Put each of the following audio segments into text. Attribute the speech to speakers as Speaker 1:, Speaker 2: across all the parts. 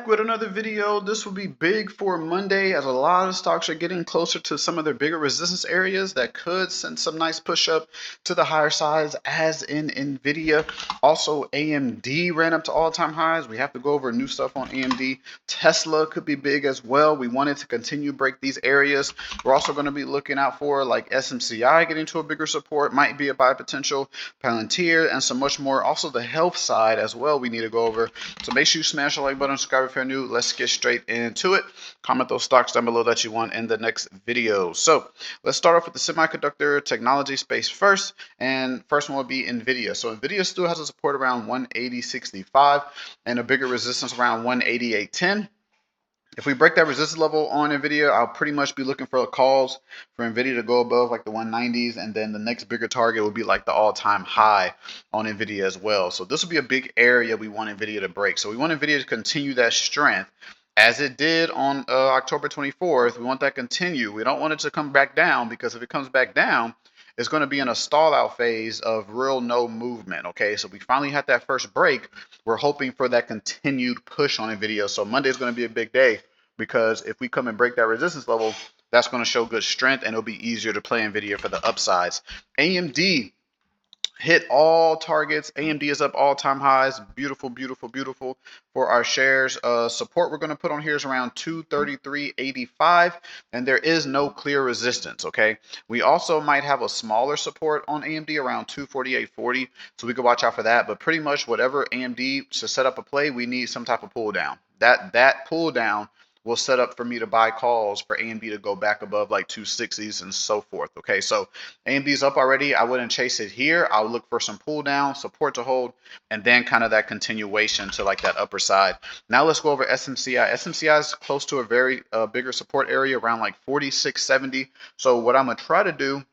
Speaker 1: back with another video. This will be big for Monday as a lot of stocks are getting closer to some of their bigger resistance areas that could send some nice push up to the higher sides, as in Nvidia. Also, AMD ran up to all-time highs. We have to go over new stuff on AMD. Tesla could be big as well. We wanted to continue break these areas. We're also going to be looking out for like SMCI getting to a bigger support, might be a buy potential, Palantir, and so much more. Also the health side as well we need to go over. So make sure you smash the like button, subscribe if you're new. Let's get straight into it. Comment those stocks down below that you want in the next video. So let's start off with the semiconductor technology space first. And first one will be Nvidia. So Nvidia still has a support around 180.65 and a bigger resistance around 188.10. If we break that resistance level on Nvidia, I'll pretty much be looking for calls for Nvidia to go above like the 190s, and then the next bigger target will be like the all-time high on Nvidia as well. So this will be a big area we want Nvidia to break. So we want Nvidia to continue that strength as it did on October 24th. We want that to continue. We don't want it to come back down, because if it comes back down, it's going to be in a stall out phase of real no movement. Okay, so we finally had that first break. We're hoping for that continued push on Nvidia. So Monday is going to be a big day, because if we come and break that resistance level, that's going to show good strength, and it'll be easier to play Nvidia for the upsides. AMD hit all targets. AMD is up all-time highs. Beautiful, beautiful, beautiful for our shares. Support we're going to put on here is around 233.85, and there is no clear resistance. Okay, we also might have a smaller support on AMD around 248.40, so we can watch out for that. But pretty much whatever AMD to set up a play, we need some type of pull down. That pull down will set up for me to buy calls for AMD to go back above like 260s and so forth. Okay, so AMD is up already. I wouldn't chase it here. I'll look for some pull down, support to hold, and then kind of that continuation to like that upper side. Now let's go over SMCI. SMCI is close to a very bigger support area around like 46.70. So what I'm gonna try to do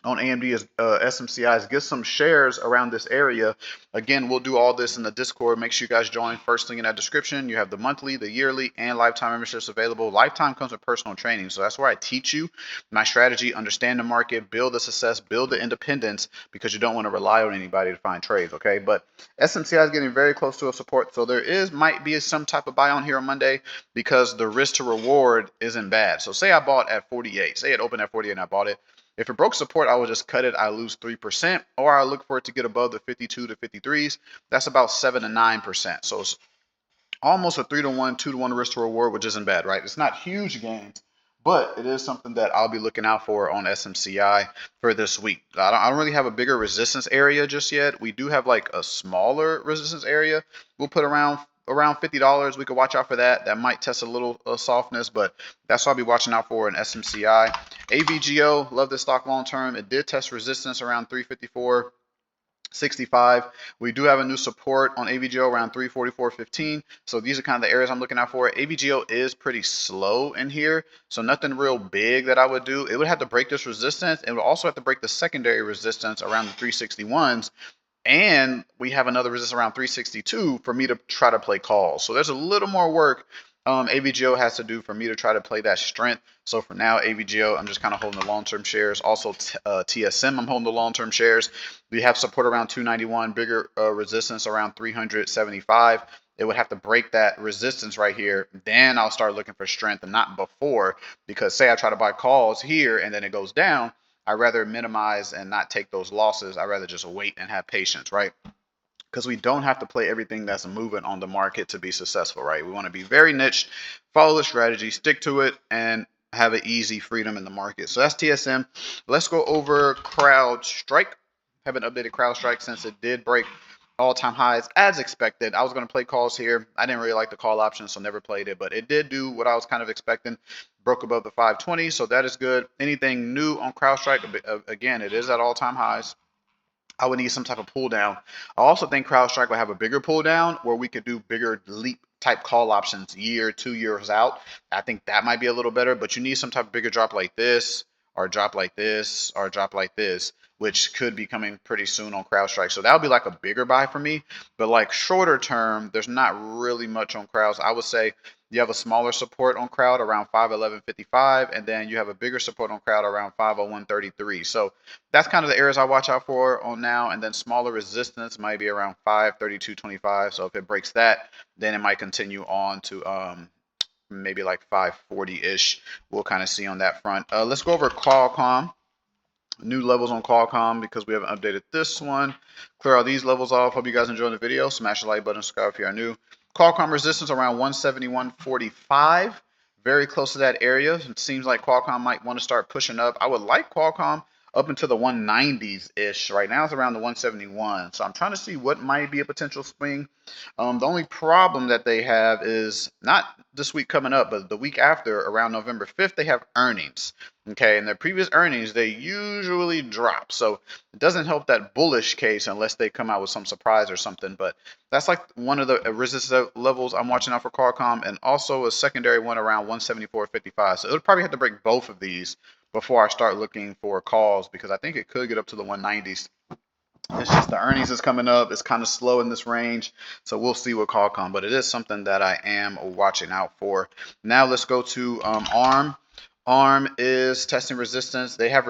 Speaker 1: on AMD is SMCI is get some shares around this area. Again, we'll do all this in the Discord. Make sure you guys join. First link in that description. You have the monthly, the yearly, and lifetime memberships available. Lifetime comes with personal training, so that's where I teach you my strategy, understand the market, build the success, build the independence, because you don't want to rely on anybody to find trades. Okay, but SMCI is getting very close to a support, so there might be some type of buy on here on Monday, because the risk to reward isn't bad. So say I bought at 48, say it opened at 48 and I bought it. If it broke support, I would just cut it. I lose 3%, or I look for it to get above the 52 to 53s. That's about 7 to 9%. So it's almost a 3-to-1, 2-to-1 risk to reward, which isn't bad, right? It's not huge gains, but it is something that I'll be looking out for on SMCI for this week. I don't really have a bigger resistance area just yet. We do have like a smaller resistance area. We'll put around $50. We could watch out for that. That might test a little softness, but that's what I'll be watching out for in SMCI. AVGO, love this stock long term. It did test resistance around 354.65. We do have a new support on AVGO around 344.15. So these are kind of the areas I'm looking out for. AVGO is pretty slow in here, so nothing real big that I would do. It would have to break this resistance. It would also have to break the secondary resistance around the 361s. And we have another resistance around 362 for me to try to play calls. So there's a little more work AVGO has to do for me to try to play that strength. So for now, AVGO, I'm just kind of holding the long-term shares. Also, TSM, I'm holding the long-term shares. We have support around 291, bigger resistance around 375. It would have to break that resistance right here. Then I'll start looking for strength, and not before, because say I try to buy calls here and then it goes down, I'd rather minimize and not take those losses. I'd rather just wait and have patience, right? Because we don't have to play everything that's moving on the market to be successful, right? We want to be very niche, follow the strategy, stick to it, and have an easy freedom in the market. So that's TSM. Let's go over CrowdStrike. Haven't updated CrowdStrike since it did break all-time highs as expected. I was going to play calls here. I didn't really like the call option, so never played it, but it did do what I was kind of expecting. Broke above the 520, so that is good. Anything new on CrowdStrike? Again, it is at all-time highs. I would need some type of pull down. I also think CrowdStrike will have a bigger pull down where we could do bigger leap type call options 2 years out. I think that might be a little better, but you need some type of bigger drop like this, or drop like this, or drop like this, which could be coming pretty soon on CrowdStrike. So that would be like a bigger buy for me. But like shorter term, there's not really much on Crowds. I would say you have a smaller support on Crowd around 511.55, and then you have a bigger support on Crowd around 501.33. So that's kind of the areas I watch out for on now. And then smaller resistance might be around 532.25. So if it breaks that, then it might continue on to maybe like 540-ish. We'll kind of see on that front. Let's go over Qualcomm. New levels on Qualcomm because we haven't updated this one. Clear all these levels off. Hope you guys enjoyed the video. Smash the like button, subscribe if you are new. Qualcomm resistance around 171.45. Very close to that area. It seems like Qualcomm might want to start pushing up. I would like Qualcomm up into the 190s-ish. Right now it's around the 171. So I'm trying to see what might be a potential swing. The only problem that they have is not this week coming up, but the week after, around November 5th, they have earnings. Okay, and their previous earnings, they usually drop. So it doesn't help that bullish case unless they come out with some surprise or something. But that's like one of the resistance levels I'm watching out for Qualcomm, and also a secondary one around 174.55. So it'll probably have to break both of these before I start looking for calls, because I think it could get up to the 190s. It's just the earnings is coming up. It's kind of slow in this range. So we'll see with Qualcomm, but it is something that I am watching out for. Now let's go to ARM. ARM is testing resistance. They have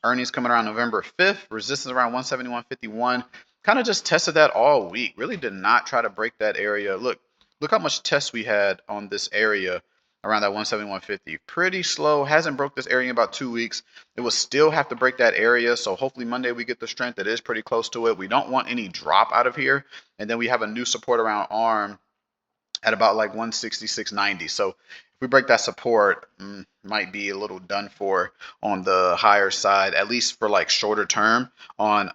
Speaker 1: earnings coming around November 5th. Resistance around 171.51. Kind of just tested that all week. Really did not try to break that area. Look how much test we had on this area around that 171.50. Pretty slow. Hasn't broke this area in about 2 weeks. It will still have to break that area. So hopefully Monday we get the strength. It is pretty close to it. We don't want any drop out of here. And then we have a new support around ARM at about like 166.90. So if we break that support, might be a little done for on the higher side, at least for like shorter term on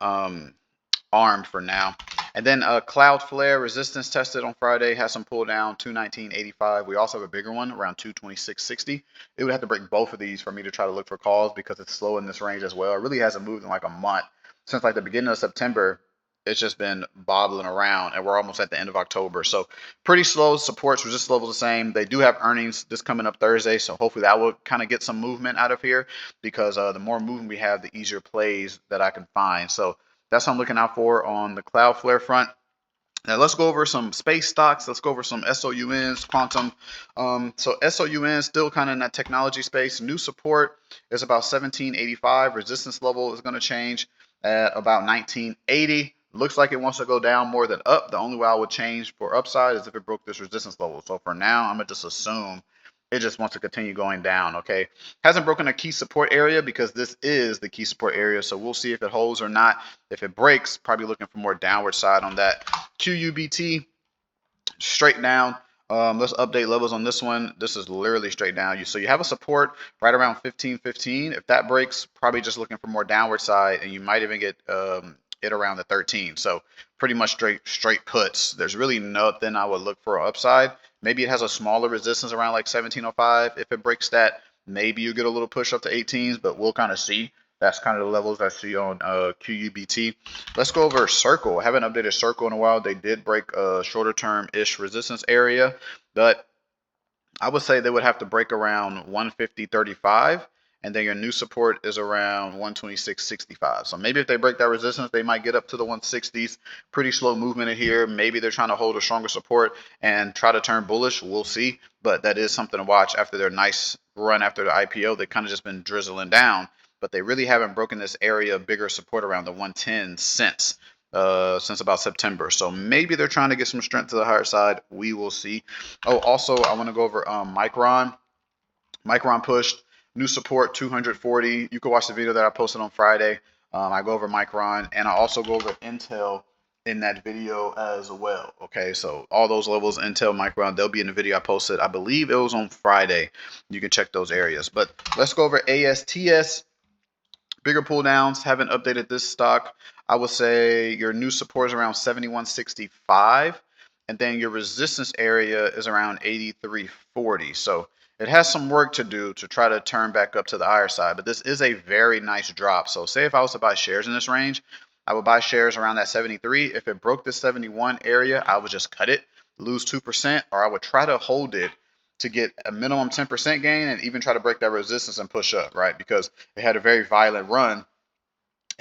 Speaker 1: ARM for now. And then Cloudflare resistance tested on Friday, has some pull down 219.85. We also have a bigger one around 226.60. It would have to break both of these for me to try to look for calls because it's slow in this range as well. It really hasn't moved in like a month. Since like the beginning of September, it's just been bobbling around, and we're almost at the end of October. So pretty slow. Supports, resistance levels the same. They do have earnings this coming up Thursday, so hopefully that will kind of get some movement out of here, because the more movement we have, the easier plays that I can find. So that's what I'm looking out for on the Cloudflare front. Now let's go over some space stocks. Let's go over some SOUNs, quantum. So SOUN still kind of in that technology space. New support is about 1785. Resistance level is going to change at about 1980. Looks like it wants to go down more than up. The only way I would change for upside is if it broke this resistance level. So for now, I'm going to just assume it just wants to continue going down, okay? Hasn't broken a key support area because this is the key support area. So we'll see if it holds or not. If it breaks, probably looking for more downward side on that. QUBT, straight down. Let's update levels on this one. This is literally straight down. So you have a support right around 15.15. If that breaks, probably just looking for more downward side, and you might even get it around the 13. So pretty much straight puts. There's really nothing I would look for upside. Maybe it has a smaller resistance around like 1705. If it breaks that, maybe you get a little push up to 18s, but we'll kind of see. That's kind of the levels I see on QUBT. Let's go over Circle. I haven't updated Circle in a while. They did break a shorter term-ish resistance area, but I would say they would have to break around 150.35. And then your new support is around 126.65. So maybe if they break that resistance, they might get up to the 160s. Pretty slow movement in here. Maybe they're trying to hold a stronger support and try to turn bullish. We'll see. But that is something to watch after their nice run after the IPO. They kind of just been drizzling down, but they really haven't broken this area of bigger support around the 110 since about September. So maybe they're trying to get some strength to the higher side. We will see. Oh, also, I want to go over Micron. Micron pushed. New support 240. You can watch the video that I posted on Friday. I go over Micron, and I also go over Intel in that video as well. Okay, so all those levels, Intel, Micron, they'll be in the video I posted. I believe it was on Friday. You can check those areas. But let's go over ASTS. Bigger pull downs. Haven't updated this stock. I would say your new support is around 71.65, and then your resistance area is around 83.40. So it has some work to do to try to turn back up to the higher side, but this is a very nice drop. So say if I was to buy shares in this range, I would buy shares around that 73. If it broke the 71 area, I would just cut it, lose 2%, or I would try to hold it to get a minimum 10% gain and even try to break that resistance and push up, right? Because it had a very violent run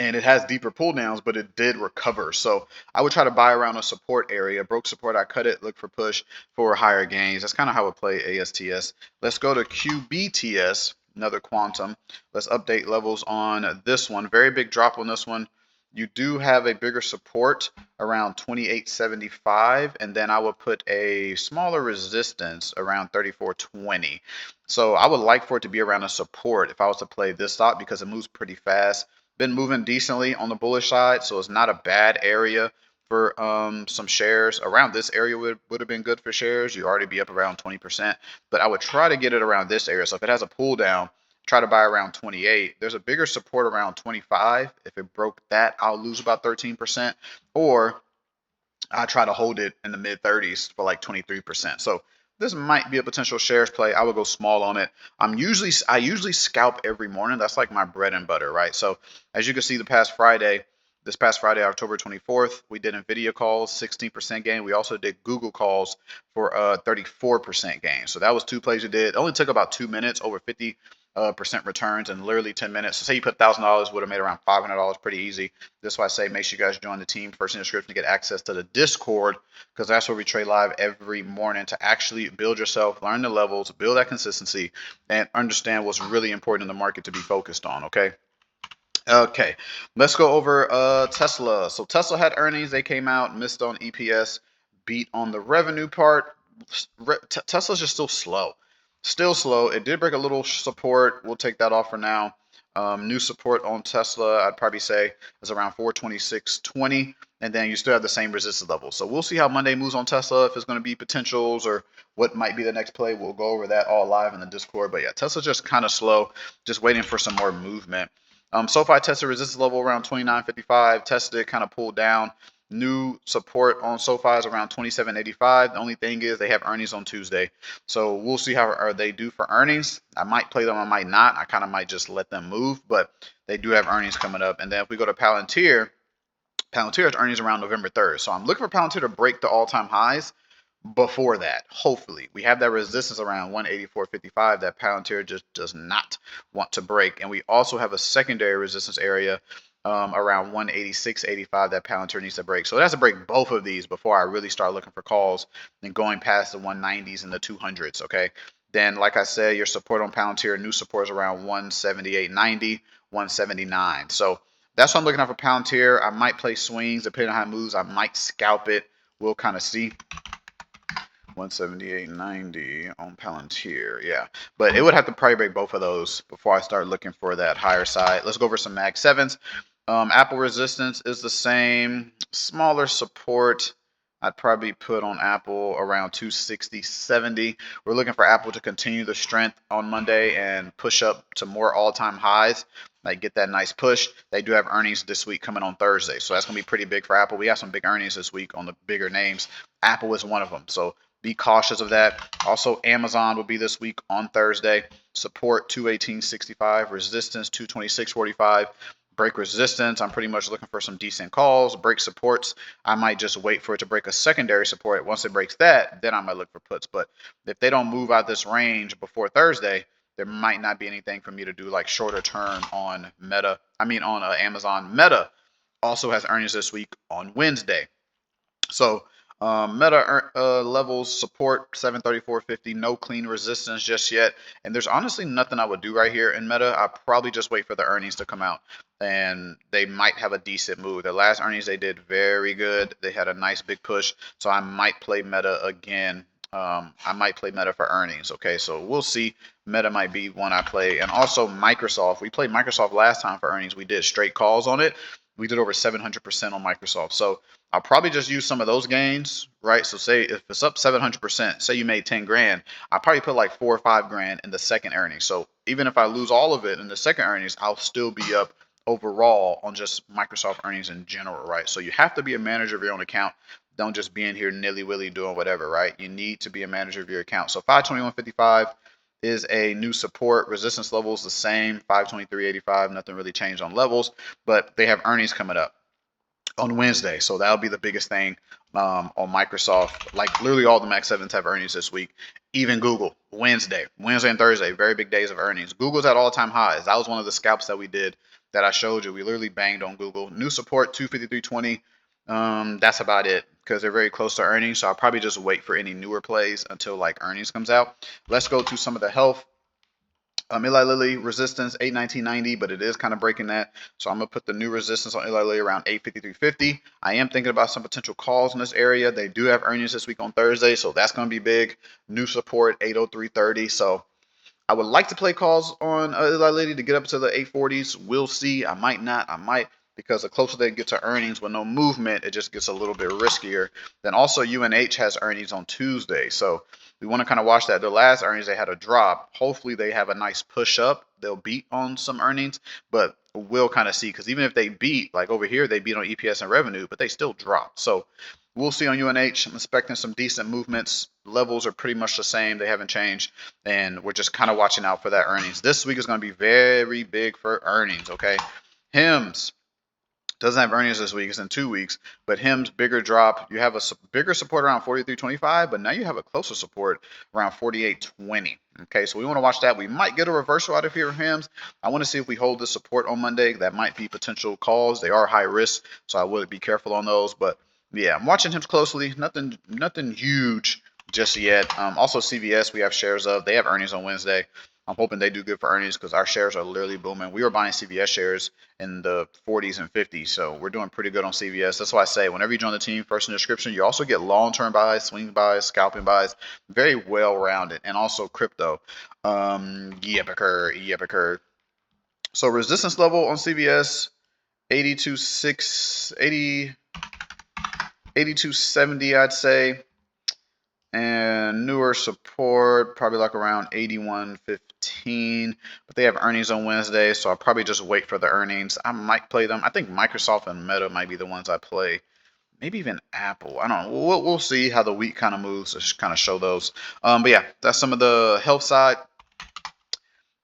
Speaker 1: and it has deeper pull downs, but it did recover. So I would try to buy around a support area. Broke support, I cut it, look for push for higher gains. That's kind of how I play ASTS. Let's go to QBTS, another quantum. Let's update levels on this one. Very big drop on this one. You do have a bigger support around 28.75, and then I would put a smaller resistance around 34.20. So I would like for it to be around a support if I was to play this stock, because it moves pretty fast. Been moving decently on the bullish side, so it's not a bad area for some shares. Around this area would have been good for shares. You already be up around 20%, but I would try to get it around this area. So if it has a pull down, try to buy around 28. There's a bigger support around 25. If it broke that, I'll lose about 13%, or I try to hold it in the mid 30s for like 23%. So this might be a potential shares play. I would go small on it. I usually scalp every morning. That's like my bread and butter, right? So as you can see, this past Friday, October 24th, we did Nvidia calls, 16% gain. We also did Google calls for 34% gain. So that was two plays we did. It only took about 2 minutes, over 50% returns in literally 10 minutes. So say you put $1,000, would have made around $500 pretty easy. That's why I say make sure you guys join the team. First in the description to get access to the Discord, because that's where we trade live every morning to actually build yourself, learn the levels, build that consistency, and understand what's really important in the market to be focused on. Okay, let's go over Tesla. So Tesla had earnings. They came out, missed on EPS, beat on the revenue part. Tesla's just still slow. Still slow. It did break a little support. We'll take that off for now. New support on Tesla, I'd probably say, is around 426.20. And then you still have the same resistance level. So we'll see how Monday moves on Tesla, if it's going to be potentials or what might be the next play. We'll go over that all live in the Discord. But yeah, Tesla's just kind of slow, just waiting for some more movement. Sofi tested resistance level around 29.55. Tested it, kind of pulled down. New support on Sofi is around 27.85. The only thing is they have earnings on Tuesday. So we'll see how they do for earnings. I might play them, I might not. I kind of might just let them move, but they do have earnings coming up. And then if we go to Palantir, Palantir's earnings around November 3rd. So I'm looking for Palantir to break the all-time highs before that. Hopefully we have that resistance around 184.55 that Palantir just does not want to break, and we also have a secondary resistance area around 186.85 that Palantir needs to break. So it has to break both of these before I really start looking for calls and going past the 190s and the 200s. Okay, then like I said, your support on Palantir, new support is around 178.90, 179. So that's what I'm looking at for Palantir. I might play swings depending on how it moves. I might scalp it. We'll kind of see. 178.90 on Palantir, yeah, but it would have to probably break both of those before I start looking for that higher side. Let's go over some Mag 7s. Apple resistance is the same, smaller support. I'd probably put on Apple around 260.70. We're looking for Apple to continue the strength on Monday and push up to more all-time highs, like get that nice push. They do have earnings this week coming on Thursday, so that's going to be pretty big for Apple. We have some big earnings this week on the bigger names. Apple is one of them, so be cautious of that. Also, Amazon will be this week on Thursday. Support 218.65, resistance 226.45. Break resistance, I'm pretty much looking for some decent calls. Break supports, I might just wait for it to break a secondary support. Once it breaks that, then I might look for puts. But if they don't move out this range before Thursday, there might not be anything for me to do like shorter term on Amazon. Meta also has earnings this week on Wednesday. So Meta levels support 734.50, no clean resistance just yet, and there's honestly nothing I would do right here in Meta. I'll probably just wait for the earnings to come out, and they might have a decent move. Their last earnings, they did very good. They had a nice big push, so I might play Meta again. I might play Meta for earnings. Okay, so we'll see. Meta might be one I play, and also Microsoft. We played Microsoft last time for earnings. We did straight calls on it. We did over 700% on Microsoft. So I'll probably just use some of those gains, right? So say if it's up 700%, say you made 10 grand, I'll probably put like 4 or 5 grand in the second earnings. So even if I lose all of it in the second earnings, I'll still be up overall on just Microsoft earnings in general, right? So you have to be a manager of your own account. Don't just be in here nilly-willy doing whatever, right? You need to be a manager of your account. So 521.55 is a new support. Resistance level is the same, 523.85. Nothing really changed on levels, but they have earnings coming up on Wednesday, so that'll be the biggest thing on Microsoft. Like literally all the Mac 7s have earnings this week. Even Google, Wednesday and Thursday, very big days of earnings. Google's at all-time highs. That was one of the scalps that we did that I showed you. We literally banged on Google. New support 253.20. That's about it because they're very close to earnings. So I'll probably just wait for any newer plays until like earnings comes out. Let's go to some of the health. Eli Lilly resistance 819.90, but it is kind of breaking that. So I'm gonna put the new resistance on Eli Lilly around 853.50. I am thinking about some potential calls in this area. They do have earnings this week on Thursday, so that's gonna be big. New support 803.30. So I would like to play calls on Eli Lilly to get up to the 840s. We'll see. I might not. I might, because the closer they get to earnings with no movement, it just gets a little bit riskier. Then also UNH has earnings on Tuesday, so we want to kind of watch that. The last earnings, they had a drop. Hopefully they have a nice push up. They'll beat on some earnings, but we'll kind of see, because even if they beat, like over here, they beat on EPS and revenue, but they still drop. So we'll see on UNH. I'm expecting some decent movements. Levels are pretty much the same. They haven't changed, and we're just kind of watching out for that earnings. This week is going to be very big for earnings, okay? HIMS doesn't have earnings this week. It's in 2 weeks, but HIMS bigger drop. You have a bigger support around 43.25, but now you have a closer support around 48.20. Okay, so we want to watch that. We might get a reversal out of here, HIMS. I want to see if we hold this support on Monday. That might be potential calls. They are high risk, so I would be careful on those. But yeah, I'm watching HIMS closely. Nothing huge just yet. Also CVS, we have shares of. They have earnings on Wednesday. I'm hoping they do good for earnings because our shares are literally booming. We were buying CVS shares in the 40s and 50s, so we're doing pretty good on CVS. That's why I say whenever you join the team, first in the description, you also get long-term buys, swing buys, scalping buys, very well-rounded, and also crypto. 𝐬𝐮𝐬𝐫𝐬𝐿. So resistance level on CVS 8270, I'd say. And newer support probably like around 81.15, but they have earnings on Wednesday, so I'll probably just wait for the earnings. I might play them. I think Microsoft and Meta might be the ones I play, maybe even Apple. I don't know. We'll see how the week kind of moves to kind of show those. But yeah, that's some of the health side.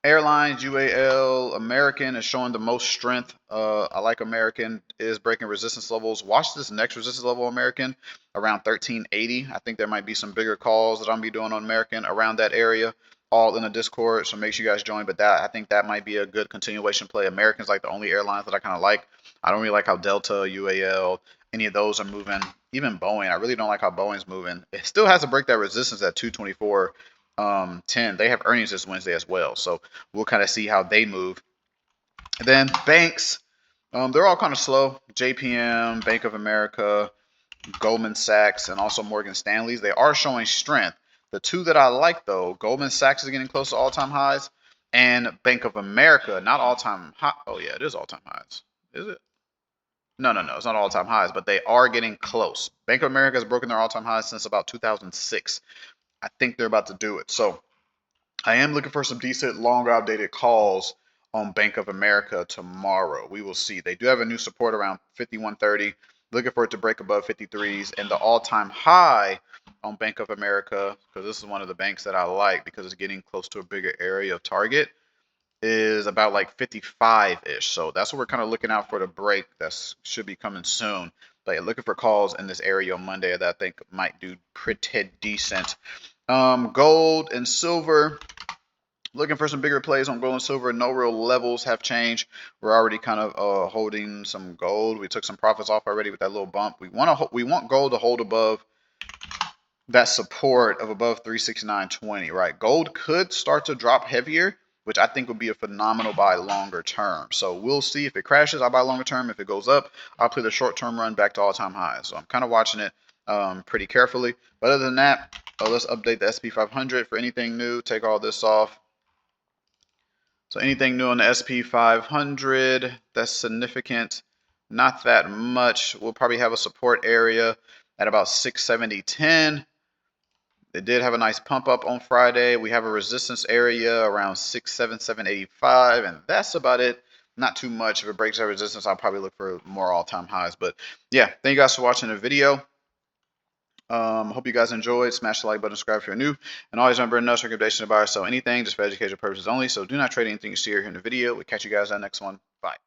Speaker 1: Airlines, UAL, American is showing the most strength. I like American is breaking resistance levels. Watch this next resistance level, American, around 1380. I think there might be some bigger calls that I'm be doing on American around that area, all in the Discord. So make sure you guys join. But I think that might be a good continuation play. American's like the only airlines that I kind of like. I don't really like how Delta, UAL, any of those are moving. Even Boeing, I really don't like how Boeing's moving. It still has to break that resistance at 224. 10. They have earnings this Wednesday as well, so we'll kind of see how they move. And then banks, they're all kind of slow. JPM, Bank of America, Goldman Sachs, and also Morgan Stanley's, they are showing strength. The two that I like though, Goldman Sachs is getting close to all-time highs, and Bank of America, not all-time high. Oh yeah, it is all-time highs. Is it? No, it's not all-time highs, but they are getting close. Bank of America has broken their all-time highs since about 2006. I think they're about to do it. So I am looking for some decent longer outdated calls on Bank of America tomorrow. We will see. They do have a new support around 51.30. Looking for it to break above 53s, and the all-time high on Bank of America, because this is one of the banks that I like because it's getting close to a bigger area of target, is about like 55-ish. So that's what we're kind of looking out for, the break that should be coming soon. But yeah, looking for calls in this area on Monday that I think might do pretty decent. Gold and silver, looking for some bigger plays on gold and silver. No real levels have changed. We're already kind of holding some gold. We took some profits off already with that little bump. We want gold to hold above that support of above 369.20, right? Gold could start to drop heavier, which I think would be a phenomenal buy longer term. So we'll see. If it crashes, I'll buy longer term. If it goes up, I'll play the short-term run back to all-time highs. So I'm kind of watching it pretty carefully. But other than that, let's update the SP 500 for anything new. Take all this off. So anything new on the SP 500 that's significant, not that much. We'll probably have a support area at about 670.10. They did have a nice pump up on Friday. We have a resistance area around 677.85, and that's about it. Not too much. If it breaks that resistance, I'll probably look for more all-time highs. But yeah, thank you guys for watching the video. Hope you guys enjoyed. Smash the like button, subscribe if you're new, and always remember, no recommendation to buy or sell anything, just for educational purposes only. So do not trade anything you see or hear in the video. We'll catch you guys on the next one. Bye.